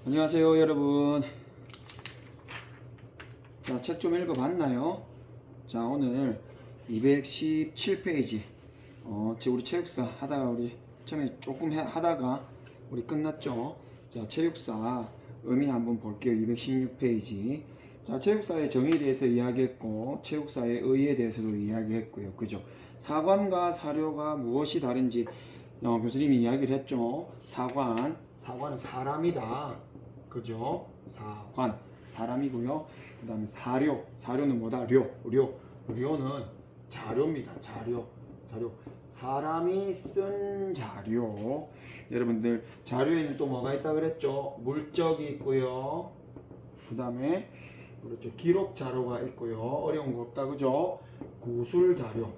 안녕하세요 여러분. 자, 책 좀 읽어봤나요? 자, 오늘 217페이지 우리 체육사 하다가 우리 처음에 조금 하다가 우리 끝났죠. 자, 체육사 의미 한번 볼게요. 216페이지. 자, 체육사의 정의에 대해서 이야기했고 체육사의 의의에 대해서도 이야기했고요. 그죠? 사관과 사료가 무엇이 다른지 교수님이 이야기를 했죠. 사관은 사람이다. 그죠? 사관 사람이고요. 그 다음에 사료는 뭐다? 료는 자료입니다. 자료 사람이 쓴 자료. 여러분들 자료에는 또 뭐가 있다 그랬죠? 물적이 있고요. 그 다음에 그렇죠, 기록 자료가 있고요. 어려운 거 없다 그죠? 구술 자료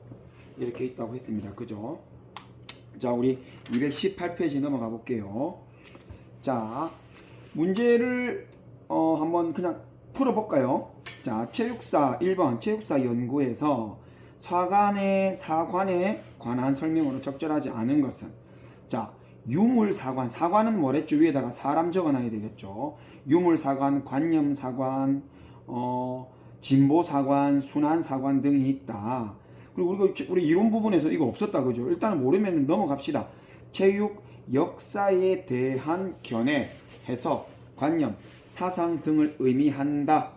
이렇게 있다고 했습니다. 그죠? 자, 우리 218페이지 넘어가 볼게요. 자, 문제를 한번 그냥 풀어볼까요? 자, 체육사 1번 체육사 연구에서 사관에 관한 설명으로 적절하지 않은 것은, 자, 유물사관, 사관은 뭐랬죠? 위에다가 사람 적어놔야 되겠죠. 유물사관, 관념사관, 진보사관, 순환사관 등이 있다. 그리고 우리 이론 부분에서 이거 없었다 그죠? 일단은 모르면 넘어갑시다. 체육 역사에 대한 견해, 해석, 관념, 사상 등을 의미한다.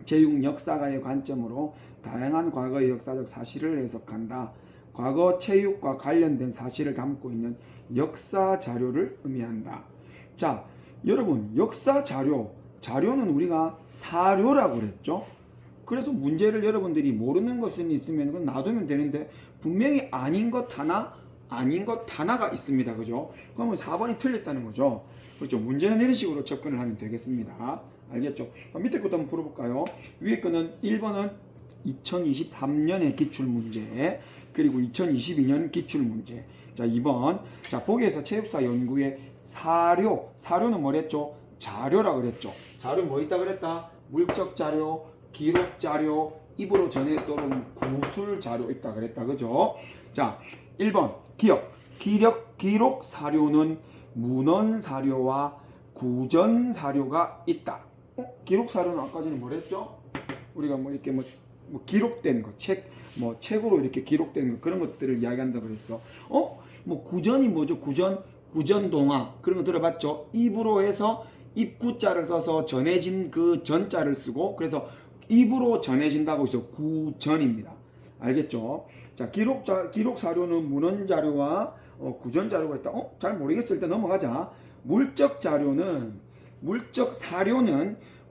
체육 역사가의 관점으로 다양한 과거의 역사적 사실을 해석한다. 과거 체육과 관련된 사실을 담고 있는 역사 자료를 의미한다. 자, 여러분, 역사 자료는 우리가 사료라고 그랬죠. 그래서 문제를 여러분들이 모르는 것은 있으면 그건 놔두면 되는데, 분명히 아닌 것 하나가 있습니다. 그죠? 그러면 4번이 틀렸다는 거죠. 그렇죠. 문제는 이런 식으로 접근을 하면 되겠습니다. 알겠죠? 밑에 것도 한번 풀어볼까요? 위에 거는 1번은 2023년의 기출문제, 그리고 2022년 기출문제. 자, 2번. 자, 보기에서 체육사 연구의 사료는 뭐랬죠? 자료라고 그랬죠. 자료 뭐 있다 그랬다? 물적 자료, 기록 자료, 입으로 전해 떠오른 구술 자료 있다 그랬다. 그죠? 자, 1번 기록 사료는 문헌 사료와 구전 사료가 있다. 기록 사료는 아까 전에 뭐랬죠? 우리가 뭐 이렇게 뭐 기록된 거, 책으로 이렇게 기록된 거, 그런 것들을 이야기한다고 그랬어. 뭐 구전이 뭐죠? 구전 동화 그런 거 들어봤죠? 입으로 해서 입구자를 써서 전해진 그 전자를 쓰고, 그래서 입으로 전해진다고 해서 구전입니다. 알겠죠? 자, 기록 사료는 문헌 자료와 구전 자료가 있다. 잘 모르겠어. 일단 넘어가자. 물적 사료는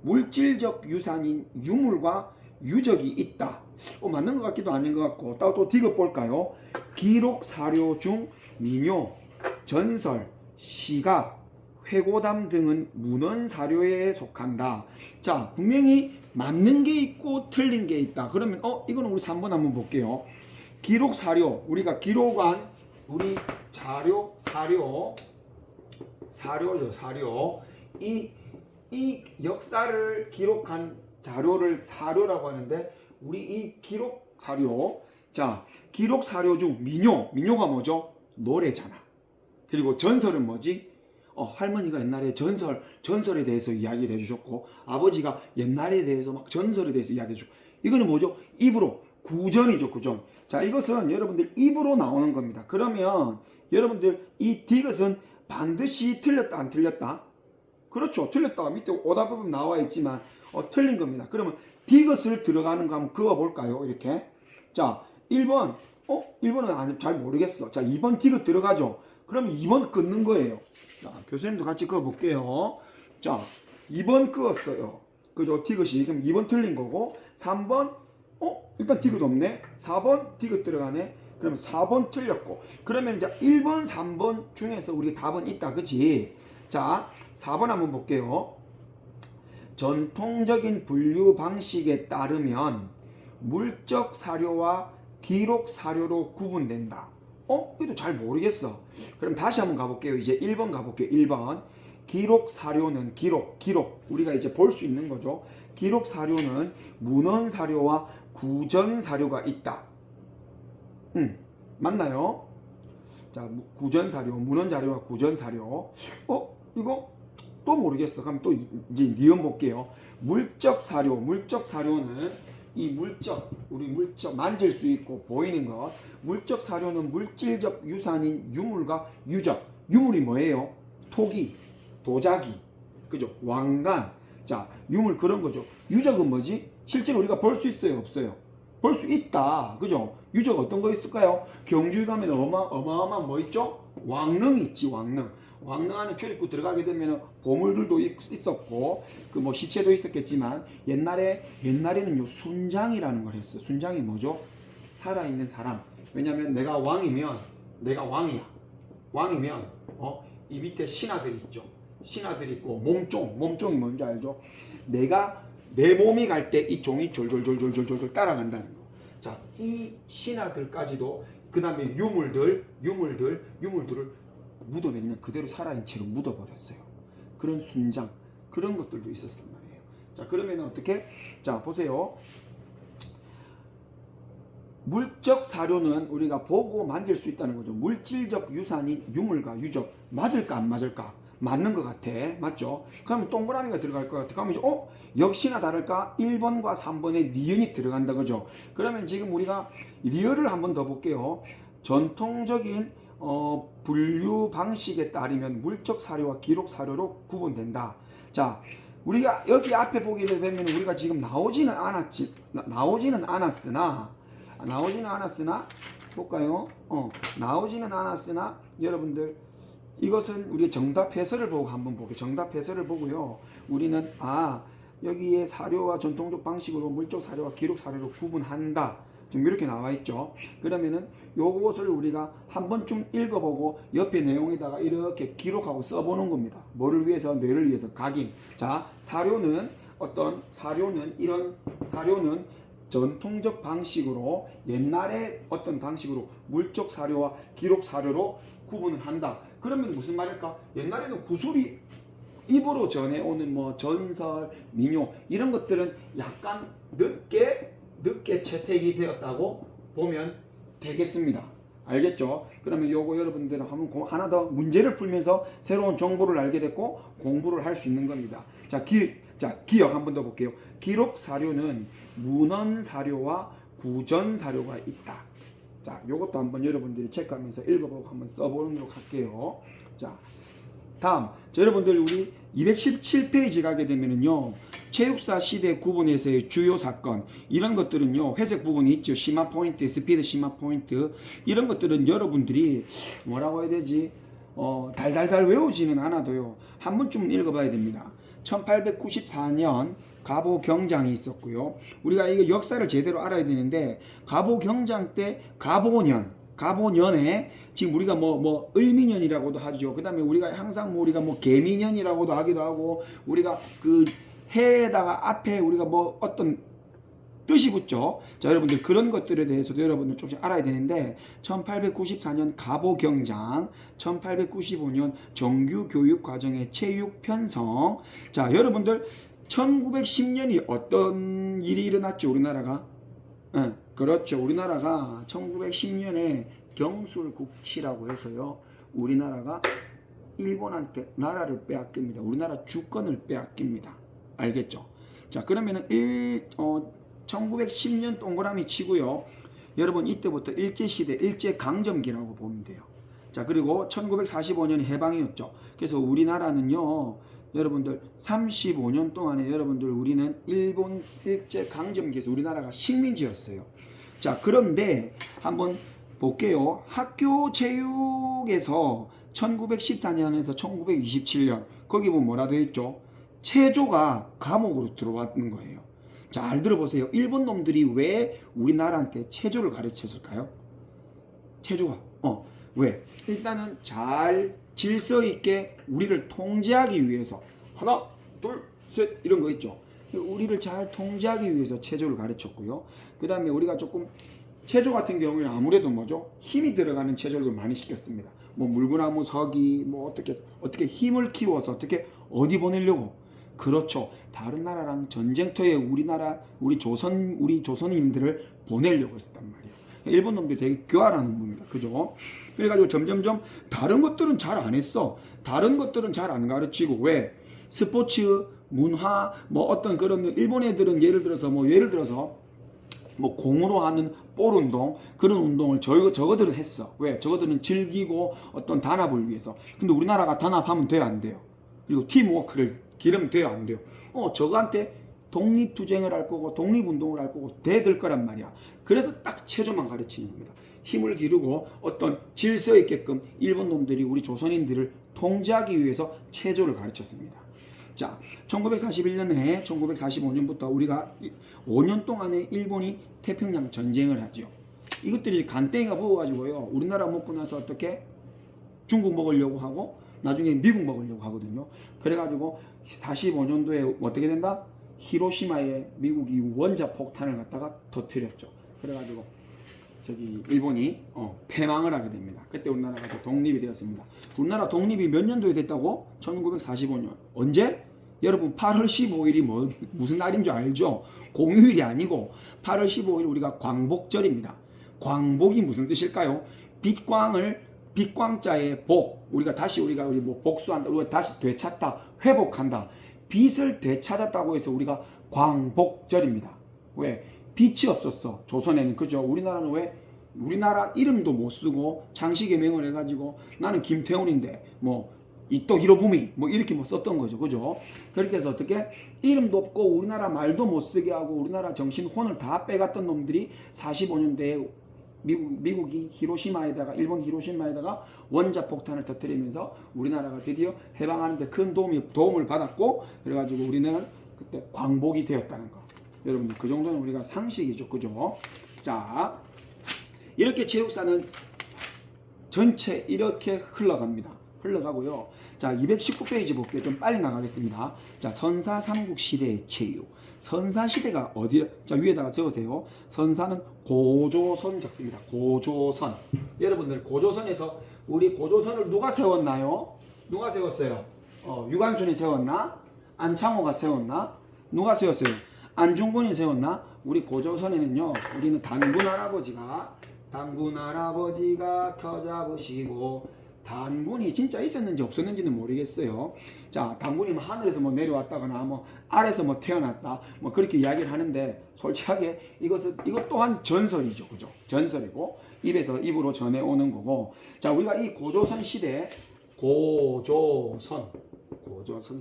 물질적 유산인 유물과 유적이 있다. 맞는 것 같기도 아닌 것 같고. 또 디귿 볼까요? 기록 사료 중 민요, 전설, 시가, 회고담 등은 문헌 사료에 속한다. 자, 분명히 맞는 게 있고 틀린 게 있다. 그러면 이거는 우리 3번 한번 볼게요. 기록 사료, 우리가 기록한 우리 사료죠. 이 역사를 기록한 자료를 사료라고 하는데, 우리 이 기록 사료, 자, 기록 사료 중 민요가 뭐죠? 노래잖아. 그리고 전설은 뭐지? 할머니가 옛날에 전설에 대해서 이야기를 해주셨고, 아버지가 옛날에 대해서 막 전설에 대해서 이야기해주고, 이거는 뭐죠? 입으로, 구전이죠, 구전. 자, 이것은 여러분들 입으로 나오는 겁니다. 그러면 여러분들 이 디귿은 반드시 틀렸다, 안 틀렸다? 그렇죠. 틀렸다. 밑에 오답법은 나와 있지만 틀린 겁니다. 그러면 디귿을 들어가는 거 한번 그어볼까요? 이렇게. 자, 1번. 1번은 잘 모르겠어. 자, 2번 디귿 들어가죠. 그럼 2번 끊는 거예요. 자, 교수님도 같이 그어볼게요. 자, 2번 그었어요. 그죠? 디귿이. 그럼 2번 틀린 거고, 3번, 일단 디귿 없네. 4번 디귿 들어가네. 그러면 4번 틀렸고. 그러면 이제 1번, 3번 중에서 우리 답은 있다. 그치? 자, 4번 한번 볼게요. 전통적인 분류 방식에 따르면 물적 사료와 기록 사료로 구분된다. 이것도 잘 모르겠어. 그럼 다시 한번 가볼게요. 이제 1번 가볼게요. 1번. 기록 사료는 기록. 우리가 이제 볼 수 있는 거죠. 기록 사료는 문헌 사료와 구전 사료가 있다. 맞나요? 자, 구전 사료, 문헌 자료와 구전 사료. 이거 또 모르겠어. 그럼 또 이제 니은 볼게요. 물적 사료. 물적 사료는 이 물적, 우리 물적 만질 수 있고 보이는 것. 물적 사료는 물질적 유산인 유물과 유적. 유물이 뭐예요? 토기, 도자기, 그죠? 왕관. 자, 유물 그런 거죠. 유적은 뭐지? 실제로 우리가 볼 수 있어요, 없어요? 볼 수 있다, 그죠? 유적 어떤 거 있을까요? 경주에 가면 어마어마한 뭐 있죠? 왕릉 있지, 왕릉. 왕릉 안에 출입구 들어가게 되면 보물들도 있었고 그 뭐 시체도 있었겠지만 옛날에는 요 순장이라는 걸 했어. 순장이 뭐죠? 살아있는 사람. 왜냐면 내가 왕이면 내가 왕이면 이 밑에 신하들 있죠. 신하들 있고 몸종이 뭔지 알죠? 내가 내 몸이 갈 때 이 종이 졸졸졸졸졸졸 따라간다는 거. 자, 이 신하들까지도 그 다음에 유물들을 묻어내면 그대로 살아있는 채로 묻어버렸어요. 그런 순장, 그런 것들도 있었단 말이에요. 자, 그러면 어떻게? 자, 보세요. 물적 사료는 우리가 보고 만질 수 있다는 거죠. 물질적 유산인 유물과 유적. 맞을까 안 맞을까? 맞는 것 같아. 맞죠? 그러면 동그라미가 들어갈 것 같아. 그러면 이제 역시나 다를까? 1번과 3번에 니은이 들어간다 그죠? 그러면 지금 우리가 리얼을 한번 더 볼게요. 전통적인 분류 방식에 따르면 물적 사료와 기록 사료로 구분된다. 자, 우리가 여기 앞에 보게 되면 우리가 지금 나오지는 않았으나 볼까요? 나오지는 않았으나 여러분들 이것은 우리 정답 해설을 보고 한번 볼게요. 정답 해설을 보고요. 우리는 여기에 사료와 전통적 방식으로 물적 사료와 기록 사료로 구분한다. 지금 이렇게 나와 있죠. 그러면은 요것을 우리가 한 번쯤 읽어보고 옆에 내용에다가 이렇게 기록하고 써보는 겁니다. 뭐를 위해서? 뇌를 위해서. 각인. 자, 사료는 전통적 방식으로 옛날에 어떤 방식으로 물적 사료와 기록 사료로 구분을 한다. 그러면 무슨 말일까? 옛날에는 구술이 입으로 전해오는 뭐 전설, 민요 이런 것들은 약간 늦게 채택이 되었다고 보면 되겠습니다. 알겠죠? 그러면 요거 여러분들은 한번 하나 더 문제를 풀면서 새로운 정보를 알게 됐고 공부를 할 수 있는 겁니다. 자, 기억 한번 더 볼게요. 기록 사료는 문헌 사료와 구전 사료가 있다. 자, 요것도 한번 여러분들이 체크하면서 읽어보고 한번 써보도록 할게요. 자, 다음. 자, 여러분들 우리 217페이지 가게 되면은요. 체육사 시대 구분에서의 주요 사건 이런 것들은요. 회색 부분이 있죠. 심화 포인트, 스피드 심화 포인트 이런 것들은 여러분들이 뭐라고 해야 되지? 달달달 외우지는 않아도요. 한 번쯤 읽어봐야 됩니다. 1894년 갑오 경장이 있었고요. 우리가 이거 역사를 제대로 알아야 되는데 갑오 경장 때 갑오년에 지금 우리가 뭐 을미년이라고도 하죠. 그다음에 우리가 항상 우리가 개미년이라고도 하기도 하고 우리가 그 해에다가 앞에 우리가 뭐 어떤 뜻이 붙죠. 자, 여러분들 그런 것들에 대해서도 여러분들 조금씩 알아야 되는데 1894년 갑오 경장, 1895년 정규 교육 과정의 체육 편성. 자, 여러분들 1910년이 어떤 일이 일어났죠, 우리나라가? 그렇죠. 우리나라가 1910년에 경술국치라고 해서요. 우리나라가 일본한테 나라를 빼앗깁니다. 우리나라 주권을 빼앗깁니다. 알겠죠? 자, 그러면은 1910년 동그라미 치고요. 여러분 이때부터 일제시대, 일제강점기라고 보면 돼요. 자, 그리고 1945년 해방이었죠. 그래서 우리나라는요. 여러분들 35년 동안에 여러분들 우리는 일본 일제강점기에서 우리나라가 식민지였어요. 자, 그런데 한번 볼게요. 학교 체육에서 1914년에서 1927년 거기 보면 뭐라 되어 있죠? 체조가 과목으로 들어왔는 거예요. 잘 들어보세요. 일본 놈들이 왜 우리나라한테 체조를 가르쳤을까요? 체조가 왜? 일단은 잘 질서 있게 우리를 통제하기 위해서 하나, 둘, 셋 이런 거 있죠. 우리를 잘 통제하기 위해서 체조를 가르쳤고요. 그 다음에 우리가 조금 체조 같은 경우에는 아무래도 뭐죠? 힘이 들어가는 체조를 많이 시켰습니다. 뭐 물구나무 서기, 뭐 어떻게 힘을 키워서 어디 보내려고? 그렇죠. 다른 나라랑 전쟁터에 우리 조선인들을 보내려고 했단 말이에요. 일본 놈들이 되게 교활한 놈입니다. 그죠? 그래가지고 점점점 다른 것들은 잘 안 했어. 다른 것들은 잘 안 가르치고 왜? 스포츠, 문화, 뭐 어떤 그런 일본 애들은 예를 들어서 뭐 공으로 하는 볼 운동 그런 운동을 저거들은 했어. 왜? 저거들은 즐기고 어떤 단합을 위해서. 근데 우리나라가 단합하면 돼요, 안 돼요? 그리고 팀워크를 기르면 돼요, 안 돼요? 저거한테 독립투쟁을 할 거고 독립운동을 할 거고 대들 거란 말이야. 그래서 딱 체조만 가르치는 겁니다. 힘을 기르고 어떤 질서 있게끔 일본 놈들이 우리 조선인들을 통제하기 위해서 체조를 가르쳤습니다. 자, 1941년에 1945년부터 우리가 5년 동안에 일본이 태평양 전쟁을 하죠. 이것들이 간땡이가 부어가지고요. 우리나라 먹고 나서 어떻게 중국 먹으려고 하고 나중에 미국 먹으려고 하거든요. 그래가지고 45년도에 어떻게 된다? 히로시마에 미국이 원자 폭탄을 갖다가 터뜨렸죠. 그래가지고 일본이 패망을 하게 됩니다. 그때 우리나라가 독립이 되었습니다. 우리나라 독립이 몇 년도에 됐다고? 1945년. 언제? 여러분 8월 15일이 무슨 날인 줄 알죠? 공휴일이 아니고 8월 15일 우리가 광복절입니다. 광복이 무슨 뜻일까요? 빛광자의 복. 우리 뭐 복수한다. 우리가 다시 되찾다. 회복한다. 빛을 되찾았다고 해서 우리가 광복절입니다. 왜? 빛이 없었어. 조선에는. 그죠? 우리나라는 왜? 우리나라 이름도 못 쓰고 장시개명을 해가지고 나는 김태훈인데 뭐 이토 히로부미 뭐 이렇게 뭐 썼던 거죠. 그죠? 그렇게 해서 어떻게 이름도 없고 우리나라 말도 못 쓰게 하고 우리나라 정신 혼을 다 빼갔던 놈들이 45년대에 미국이 일본 히로시마에다가 원자폭탄을 터뜨리면서 우리나라가 드디어 해방하는데 큰 도움을 받았고 그래가지고 우리는 그때 광복이 되었다는 거. 여러분들 그 정도는 우리가 상식이죠. 그죠? 자, 이렇게 체육사는 전체 이렇게 흘러가고요. 자, 219페이지 볼게요. 좀 빨리 나가겠습니다. 자, 선사 삼국시대의 체육. 선사시대가 어디? 자, 위에다가 적으세요. 선사는 고조선 적습니다. 고조선. 여러분들 고조선에서 우리 고조선을 누가 세웠나요? 누가 세웠어요? 유관순이 세웠나? 안창호가 세웠나? 누가 세웠어요? 안중근이 세웠나? 우리 고조선에는요. 우리는 단군 할아버지가 터 잡으시고 단군이 진짜 있었는지 없었는지는 모르겠어요. 자, 단군이 뭐 하늘에서 뭐 내려왔다거나 뭐 아래서 뭐 태어났다 뭐 그렇게 이야기를 하는데 솔직하게 이것 또한 전설이죠. 그죠? 전설이고 입으로 전해오는 거고. 자, 우리가 이 고조선 시대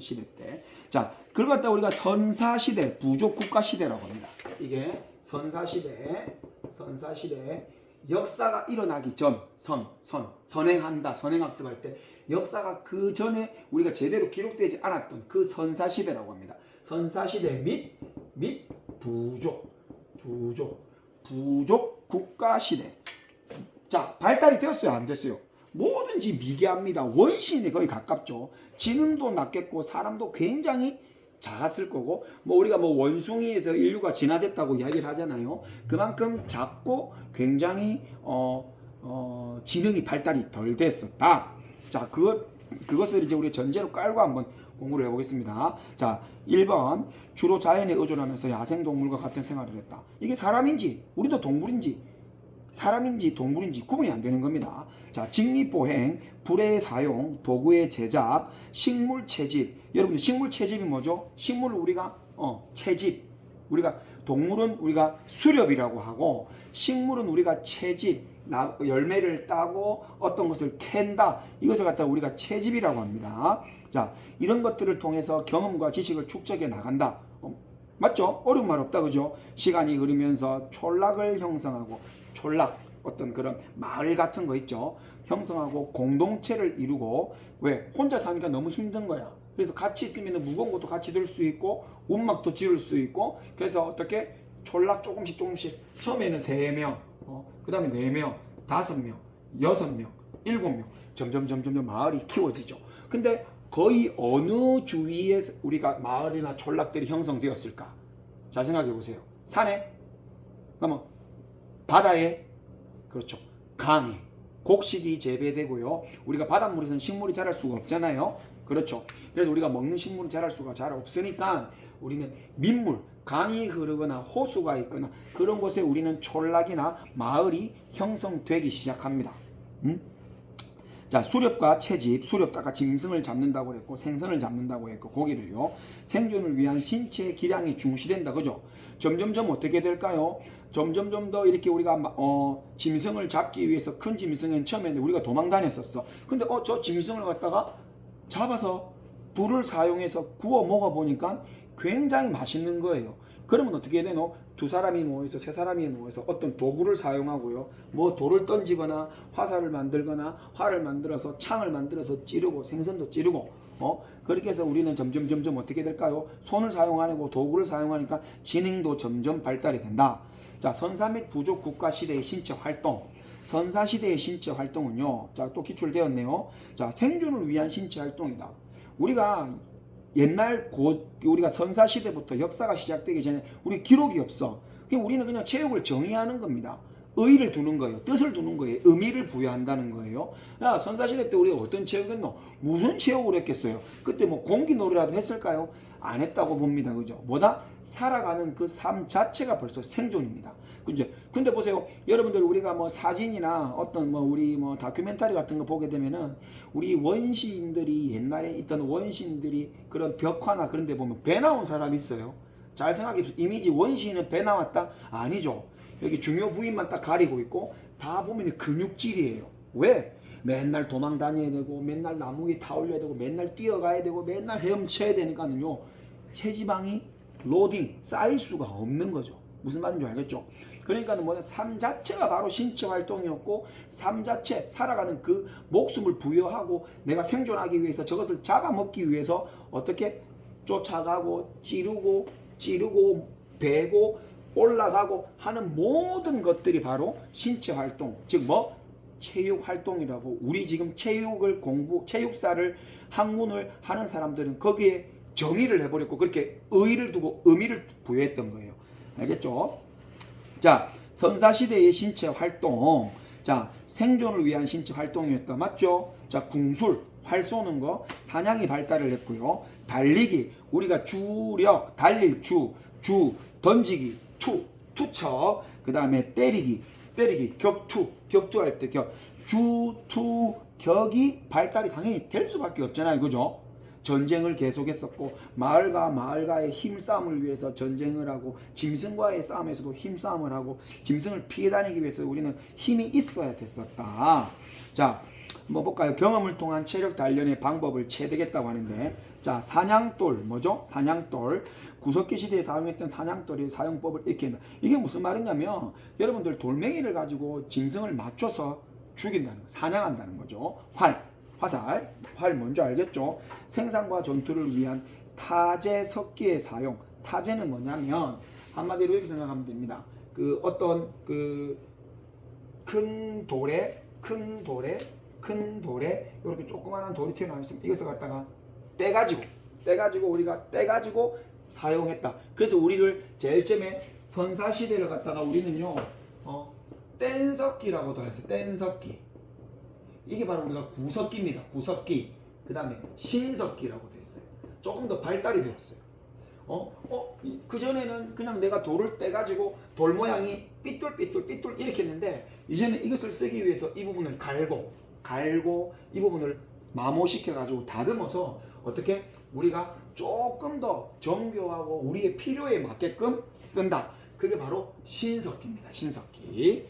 시대 때 자, 그걸 갖다 우리가 선사시대 부족국가시대라고 합니다. 이게 선사시대 역사가 일어나기 전 선행학습할 때 역사가 그 전에 우리가 제대로 기록되지 않았던 그 선사시대라고 합니다. 선사시대 및 부족 국가시대. 자, 발달이 되었어요, 안 됐어요? 뭐든지 미개합니다. 원시인에 거의 가깝죠. 지능도 낮겠고 사람도 굉장히 작았을 거고 뭐 우리가 뭐 원숭이에서 인류가 진화됐다고 이야기를 하잖아요. 그만큼 작고 굉장히 지능이 발달이 덜 됐었다. 자, 그것을 이제 우리 전제로 깔고 한번 공부를 해보겠습니다. 자, 1번 주로 자연에 의존하면서 야생동물과 같은 생활을 했다. 이게 사람인지 우리도 동물인지 사람인지 동물인지 구분이 안 되는 겁니다. 자, 직립보행, 불의 사용, 도구의 제작, 식물 채집. 여러분들 식물 채집이 뭐죠? 식물을 우리가 채집. 우리가 동물은 우리가 수렵이라고 하고 식물은 우리가 채집, 열매를 따고 어떤 것을 캔다. 이것을 갖다가 우리가 채집이라고 합니다. 자, 이런 것들을 통해서 경험과 지식을 축적해 나간다. 맞죠? 어려운 말 없다. 그죠? 시간이 흐르면서 촌락을 형성하고 촌락 어떤 그런 마을 같은 거 있죠. 형성하고 공동체를 이루고 왜? 혼자 사니까 너무 힘든 거야. 그래서 같이 있으면 무거운 것도 같이 들 수 있고 움막도 지을 수 있고 그래서 어떻게 촌락 조금씩 처음에는 3명 그 다음에 4명 5명 6명 7명 점점 마을이 키워지죠. 근데 거의 어느 주위에 우리가 마을이나 촌락들이 형성되었을까? 잘 생각해 보세요. 산에? 그러면 바다에? 그렇죠. 강에 곡식이 재배되고요. 우리가 바닷물에서는 식물이 자랄 수가 없잖아요. 그렇죠. 그래서 우리가 먹는 식물은 자랄 수가 잘 없으니까 우리는 민물, 강이 흐르거나 호수가 있거나 그런 곳에 우리는 촌락이나 마을이 형성되기 시작합니다. 자, 수렵과 채집, 수렵다가 짐승을 잡는다고 했고 생선을 잡는다고 했고 고기를요. 생존을 위한 신체 기량이 중시된다. 그죠? 점점점 어떻게 될까요? 점점점 더 이렇게 우리가 짐승을 잡기 위해서 큰 짐승은 처음에는 우리가 도망 다녔었어. 근데 저 짐승을 갖다가 잡아서 불을 사용해서 구워 먹어보니까 굉장히 맛있는 거예요. 그러면 어떻게 되노? 두 사람이 모여서 세 사람이 모여서 어떤 도구를 사용하고요. 뭐 돌을 던지거나 화살을 만들거나 활을 만들어서 창을 만들어서 찌르고 생선도 찌르고 그렇게 해서 우리는 점점 어떻게 될까요? 손을 사용하고 도구를 사용하니까 지능도 점점 발달이 된다. 자, 선사 및 부족 국가 시대의 신체 활동. 선사 시대의 신체 활동은요. 자, 또 기출되었네요. 자, 생존을 위한 신체 활동이다. 우리가 옛날 우리가 선사 시대부터 역사가 시작되기 전에 우리 기록이 없어. 그냥 우리는 그냥 체육을 정의하는 겁니다. 의의를 두는 거예요. 뜻을 두는 거예요. 의미를 부여한다는 거예요. 야, 선사 시대 때 우리가 어떤 체육했노? 무슨 체육을 했겠어요? 그때 뭐 공기놀이라도 했을까요? 안 했다고 봅니다. 그죠? 뭐다? 살아가는 그 삶 자체가 벌써 생존입니다. 그죠? 근데 보세요. 여러분들 우리가 뭐 사진이나 어떤 뭐 우리 뭐 다큐멘터리 같은 거 보게 되면은 우리 원시인들이 옛날에 있던 원시인들이 그런 벽화나 그런 데 보면 배 나온 사람이 있어요. 잘 생각해 보세요. 이미지 원시인은 배 나왔다? 아니죠. 여기 중요 부위만 딱 가리고 있고 다 보면 근육질이에요. 왜? 맨날 도망 다녀야 되고 맨날 나무 위에 타올려야 되고 맨날 뛰어가야 되고 맨날 헤엄쳐야 되니까는요. 체지방이 로딩 쌓일 수가 없는 거죠. 무슨 말인지 알겠죠? 그러니까 뭐냐, 삶 자체가 바로 신체 활동이었고 삶 자체 살아가는 그 목숨을 부여하고 내가 생존하기 위해서 저것을 잡아먹기 위해서 어떻게 쫓아가고 찌르고 베고 올라가고 하는 모든 것들이 바로 신체 활동, 즉 뭐 체육 활동이라고. 우리 지금 체육사를 학문을 하는 사람들은 거기에 정의를 해버렸고 그렇게 의의를 두고 의미를 부여했던 거예요. 알겠죠? 자, 선사시대의 신체 활동. 자, 생존을 위한 신체 활동이었다. 맞죠? 자, 궁술, 활 쏘는 거, 사냥이 발달을 했고요. 달리기, 우리가 주력, 달릴 주, 던지기, 투척, 그 다음에 때리기, 격투할 때 격이 발달이 당연히 될 수밖에 없잖아요. 그죠? 전쟁을 계속했었고 마을과 마을과의 힘싸움을 위해서 전쟁을 하고 짐승과의 싸움에서도 힘싸움을 하고 짐승을 피해 다니기 위해서 우리는 힘이 있어야 됐었다. 자, 뭐 볼까요? 경험을 통한 체력 단련의 방법을 체득했다고 하는데, 자, 사냥돌 뭐죠? 사냥돌. 구석기 시대에 사용했던 사냥돌의 사용법을 익힌다. 이게 무슨 말이냐면 여러분들 돌멩이를 가지고 짐승을 맞춰서 죽인다는 거, 사냥한다는 거죠. 활 뭔지 알겠죠? 생산과 전투를 위한 타제 석기의 사용. 타제는 뭐냐면 한마디로 이렇게 생각하면 됩니다. 그 어떤 그 큰 돌에 이렇게 조그만한 돌이 튀어나와 있으면 이것을 갖다가 떼가지고 우리가 사용했다. 그래서 우리를 제일 처음에 선사시대를 갖다가 우리는요 뗀석기라고도 해서 뗀석기. 이게 바로 우리가 구석기입니다. 구석기. 그 다음에 신석기라고 됐어요. 조금 더 발달이 되었어요. 그 전에는 그냥 내가 돌을 떼가지고 돌 모양이 삐뚤 이렇게 했는데 이제는 이것을 쓰기 위해서 이 부분을 갈고 이 부분을 마모시켜가지고 다듬어서 어떻게 우리가 조금 더 정교하고 우리의 필요에 맞게끔 쓴다. 그게 바로 신석기입니다. 신석기.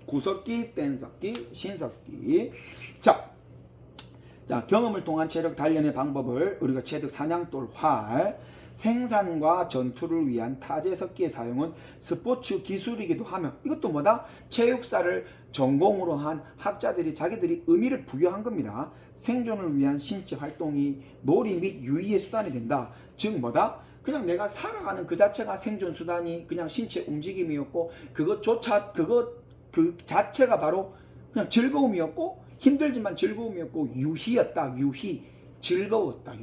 구석기, 뗀석기, 신석기. 자, 경험을 통한 체력 단련의 방법을 우리가 체득 사냥돌 활. 생산과 전투를 위한 타제석기의 사용은 스포츠 기술이기도 하며 이것도 뭐다? 체육사를 전공으로 한 학자들이 자기들이 의미를 부여한 겁니다. 생존을 위한 신체 활동이 놀이 및 유의의 수단이 된다. 즉 뭐다? 그냥 내가 살아가는 그 자체가 생존 수단이 그냥 신체 움직임이었고 그 자체가 바로 그냥 즐거움이었고 힘들지만 즐거움이었고 유희였다. 유희. 즐거웠다.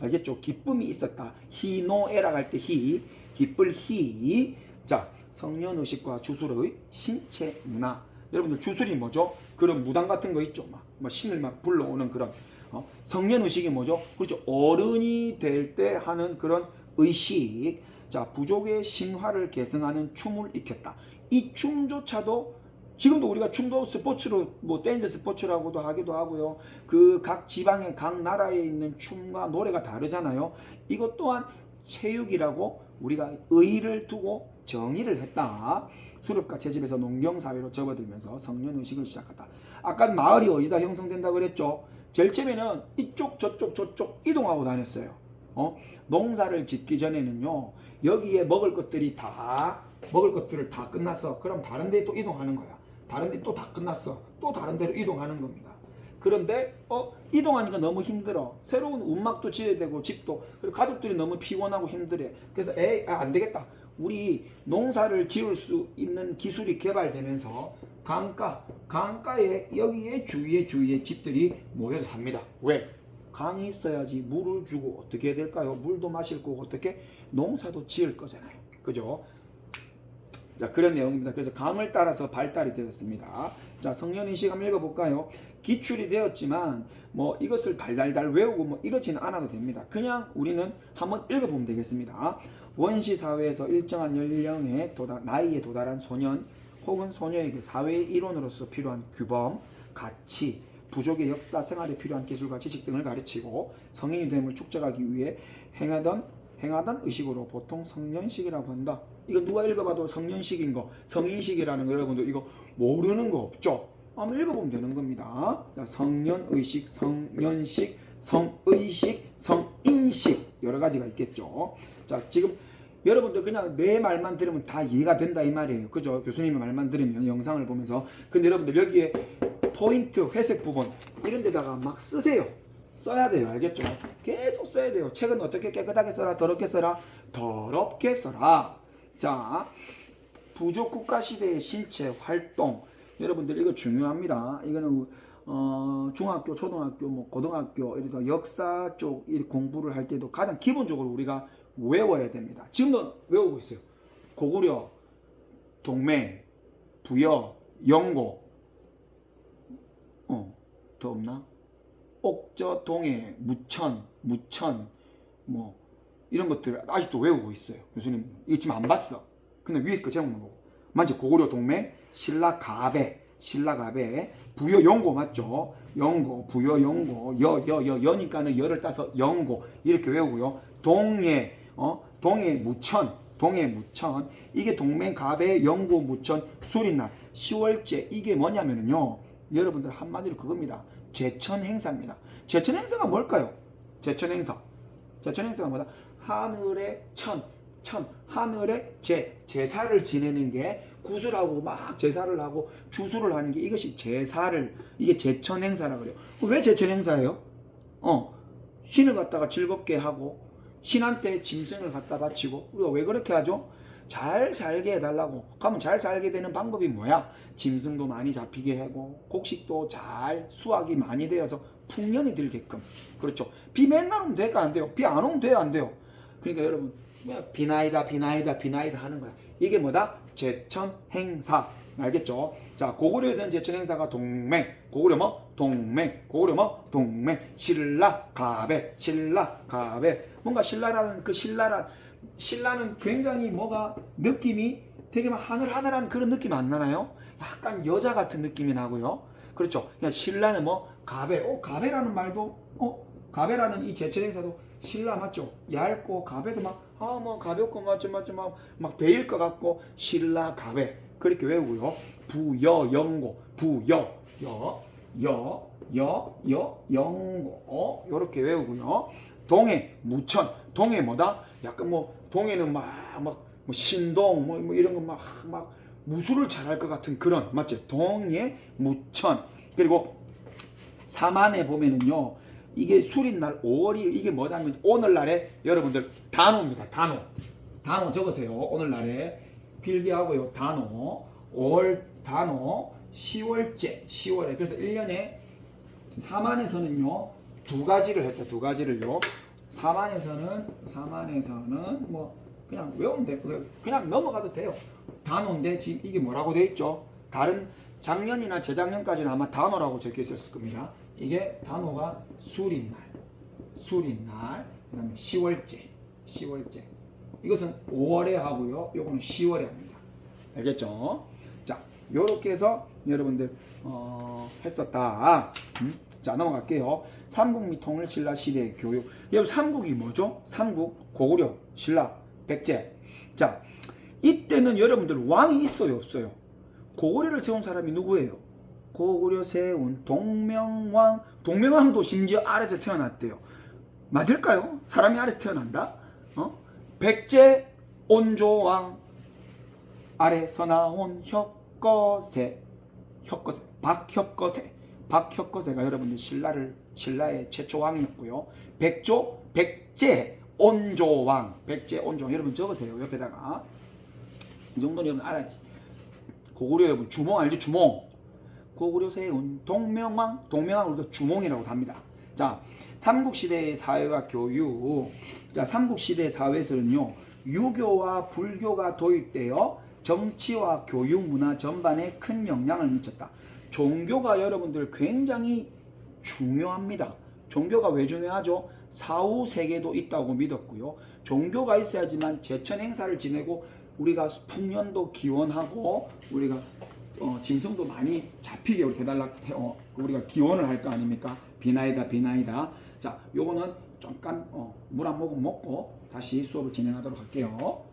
알겠죠? 기쁨이 있었다. 희노애락 할 때 기쁠 희. 자, 성년의식과 주술의 신체 문화. 여러분들 주술이 뭐죠? 그런 무당 같은 거 있죠. 막 신을 막 불러오는 그런. 성년의식이 뭐죠? 그렇죠. 어른이 될 때 하는 그런 의식. 자, 부족의 신화를 계승하는 춤을 익혔다. 이 춤조차도 지금도 우리가 춤도 스포츠로 뭐 댄스 스포츠라고도 하기도 하고요. 그 각 지방의 각 나라에 있는 춤과 노래가 다르잖아요. 이것 또한 체육이라고 우리가 의의를 두고 정의를 했다. 수렵과 채집에서 농경사회로 접어들면서 성년의식을 시작했다. 아까 마을이 어디다 형성된다고 그랬죠? 제일 처음에는 이쪽 저쪽 이동하고 다녔어요. 농사를 짓기 전에는요, 여기에 먹을 것들을 다 끝났어. 그럼 다른 데에 또 이동하는 거야. 다른 데 또 다 끝났어. 또 다른 데로 이동하는 겁니다. 그런데 이동하니까 너무 힘들어. 새로운 움막도 지어야 되고 집도. 그리고 가족들이 너무 피곤하고 힘들어. 그래서 안 되겠다. 우리 농사를 지을 수 있는 기술이 개발되면서 강가에 여기에 주위에 집들이 모여서 삽니다. 왜? 강이 있어야지 물을 주고 어떻게 해야 될까요? 물도 마실 거고 어떻게 농사도 지을 거잖아요. 그죠? 자, 그런 내용입니다. 그래서 강을 따라서 발달이 되었습니다. 자, 성년의식 한번 읽어볼까요? 기출이 되었지만 뭐 이것을 달달달 외우고 뭐 이러지는 않아도 됩니다. 그냥 우리는 한번 읽어보면 되겠습니다. 원시 사회에서 일정한 연령의 나이에 도달한 소년 혹은 소녀에게 사회의 일원으로서 필요한 규범, 가치, 부족의 역사, 생활에 필요한 기술과 지식 등을 가르치고 성인이 됨을 축적하기 위해 행하던 의식으로 보통 성년식이라고 한다. 이거 누가 읽어봐도 성년식인 거, 성인식이라는 거 여러분들 이거 모르는 거 없죠? 한번 읽어보면 되는 겁니다. 자, 성년의식, 성년식, 성의식, 성인식 여러 가지가 있겠죠. 자, 지금 여러분들 그냥 내 말만 들으면 다 이해가 된다 이 말이에요. 그죠? 교수님의 말만 들으면 영상을 보면서. 근데 여러분들 여기에 포인트, 회색 부분 이런 데다가 막 쓰세요. 써야 돼요. 알겠죠? 계속 써야 돼요. 책은 어떻게 깨끗하게 써라? 더럽게 써라? 더럽게 써라. 자, 부족 국가 시대의 신체 활동. 여러분들 이거 중요합니다. 이거는 중학교, 초등학교, 뭐 고등학교 이런 역사 쪽 공부를 할 때도 가장 기본적으로 우리가 외워야 됩니다. 지금도 외우고 있어요. 고구려, 동맹, 부여, 영고. 더 없나? 옥저, 동해, 무천 뭐 이런 것들 아직도 외우고 있어요. 교수님 이거 지금 안 봤어. 근데 위에 거 제목만 보고 맞죠? 고구려 동맹, 신라 가배, 부여 영고 맞죠? 영고, 부여 영고, 여니까는 여를 따서 영고 이렇게 외우고요. 동해 무천 이게 동맹 가배 영고 무천 수린날 10월째 이게 뭐냐면요. 여러분들 한마디로 그겁니다. 제천 행사입니다. 제천 행사가 뭘까요? 제천 행사가 뭐다? 하늘의 하늘의 제사를 지내는 게 구슬하고 막 제사를 하고 주수를 하는 게 이것이 이게 제천 행사라 그래요. 왜 제천 행사예요? 신을 갖다가 즐겁게 하고 신한테 짐승을 갖다 바치고 우리가 왜 그렇게 하죠? 잘 살게 해달라고. 그러면 잘 살게 되는 방법이 뭐야? 짐승도 많이 잡히게 하고 곡식도 잘 수확이 많이 되어서 풍년이 들게끔. 그렇죠. 비 맨날 오면 될까 안 돼요? 비 안 오면 돼요 안 돼요? 그러니까 여러분 비나이다 하는 거야. 이게 뭐다? 제천 행사. 알겠죠? 자, 고구려에서는 제천 행사가 동맹. 고구려 뭐? 동맹. 신라 가배. 뭔가 신라는 굉장히 뭐가 느낌이 되게 막 하늘하늘한 그런 느낌 안 나나요? 약간 여자 같은 느낌이 나고요. 그렇죠. 그냥 신라는 뭐 가배. 가배라는 말도 가배라는 이 제천 행사도 신라 맞죠? 얇고 가배도 뭐 가볍고 맞죠? 막 대일 것 같고 신라 가배 그렇게 외우고요. 부여 영고 영고 요렇게 외우고요. 동해 무천 동해 뭐다? 약간 뭐 동해는 막 신동 뭐 이런 거 막 무술을 잘할 것 같은 그런 맞지? 동해 무천. 그리고 사만에 보면은요. 이게 수린날 5월이 이게 뭐냐면 오늘날에 여러분들 단오입니다. 단오 적으세요. 오늘날에 필기하고요. 단오 5월 단오 10월에 그래서 1년에 사만에서는요. 두 가지를요. 사만에서는 뭐 그냥 외우면 돼요. 그냥 넘어가도 돼요. 단오인데 지금 이게 뭐라고 돼 있죠? 다른 작년이나 재작년까지는 아마 단오라고 적혀 있었을 겁니다. 이게 단오가 수린날 그다음에 10월째 이것은 5월에 하고요. 요거는 10월에 합니다. 알겠죠? 자, 요렇게 해서 여러분들 했었다. 자, 넘어갈게요. 삼국미통을 신라 시대의 교육. 여러분 삼국이 뭐죠? 삼국 고구려, 신라, 백제. 자, 이때는 여러분들 왕이 있어요, 없어요? 고구려를 세운 사람이 누구예요? 고구려 세운 동명왕. 동명왕도 심지어 아래에서 태어났대요. 맞을까요? 사람이 아래에서 태어난다? 백제 온조왕 아래서 나온 혁거세, 박혁거세가 여러분들 신라의 최초 왕이었고요. 백제 온조왕, 여러분 적으세요. 옆에다가 이 정도는 여러분 알아야지. 고구려 여러분 주몽 알죠? 주몽. 고구려 세운 동명왕, 우리가 주몽이라고 합니다. 자, 삼국시대의 사회와 교육. 자, 삼국시대 사회에서는요, 유교와 불교가 도입되어 정치와 교육 문화 전반에 큰 영향을 미쳤다. 종교가 여러분들 굉장히 중요합니다. 종교가 왜 중요하죠? 사후 세계도 있다고 믿었고요. 종교가 있어야지만 제천 행사를 지내고 우리가 풍년도 기원하고 우리가 짐승도 많이 잡히게 우리 해달라 우리가 기원을 할 거 아닙니까? 비나이다. 자, 요거는 잠깐 물 한 모금 먹고 다시 수업을 진행하도록 할게요.